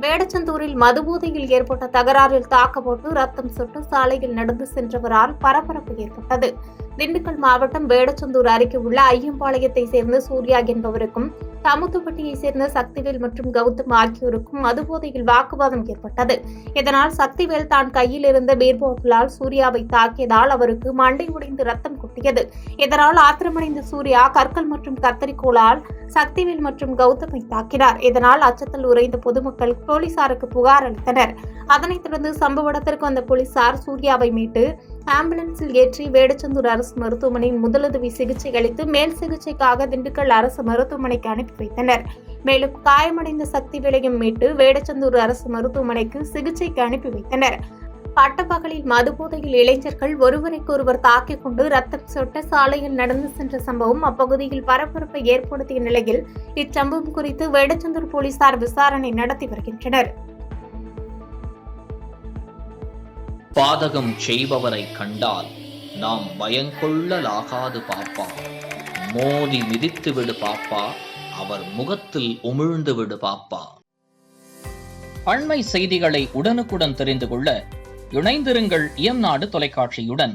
வேடச்சந்தூரில் மதுபோதையில் ஏற்பட்ட தகராறில் தாக்கப்பட்டு ரத்தம் சொட்டு சாலையில் நடந்து சென்றவரால் பரபரப்பு ஏற்பட்டது. திண்டுக்கல் மாவட்டம் வேடச்சந்தூர் அருகே உள்ள ஐயம்பாளையத்தை சேர்ந்த சூர்யா என்பவருக்கும் தமுத்துப்பட்டியை சேர்ந்த சக்திவேல் மற்றும் கௌதம் ஆகியோருக்கும் மதுபோதையில் வாக்குவாதம் ஏற்பட்டது. இதனால் சக்திவேல் தான் கையில் இருந்த பீர் பாட்டிலால் சூர்யாவை தாக்கியதால் அவருக்கு மண்டை உடைந்து ரத்தம் கொட்டியது. இதனால் ஆத்திரமடைந்த சூர்யா கற்கள் மற்றும் கத்தரிக்கோளால் சக்திவேல் மற்றும் கௌதமை தாக்கினார். இதனால் அச்சத்தில் உறைந்த பொதுமக்கள் போலீசாருக்கு புகார் அளித்தனர். அதனைத் தொடர்ந்து சம்பவ இடத்திற்கு வந்த போலீசார் சூர்யாவை மீட்டு ஆம்புலன்ஸில் ஏற்றி வேடச்சந்தூர் அரசு மருத்துவமனையில் முதலுதவி சிகிச்சை அளித்து மேல் சிகிச்சைக்காக திண்டுக்கல் அரசு மருத்துவமனைக்கு அனுப்பி வைத்தனர். மேலும் காயமடைந்த சக்திவேலையும் மீட்டு வேடச்சந்தூர் அரசு மருத்துவமனைக்கு சிகிச்சைக்கு அனுப்பி வைத்தனர். பட்டப்பகலில் மதுபோதையில் இளைஞர்கள் ஒருவருக்கொருவர் தாக்கிக் கொண்டு ரத்தம் சொட்ட சாலையில் நடந்து சென்ற சம்பவம் அப்பகுதியில் பரபரப்பை ஏற்படுத்திய நிலையில் இச்சம்பவம் குறித்து வேடச்சந்தூர் போலீசார் விசாரணை நடத்தி வருகின்றனர். பாதகம் செய்பவரை கண்டால் நாம் பயங்கொள்ளலாகாது பாப்பா, மோதி மிதித்து விடு பாப்பா, அவர் முகத்தில் உமிழ்ந்து விடு பாப்பா. அண்மை செய்திகளை உடனுக்குடன் தெரிந்து கொள்ள இணைந்திருங்கள் இயம்நாடு தொலைக்காட்சியுடன்.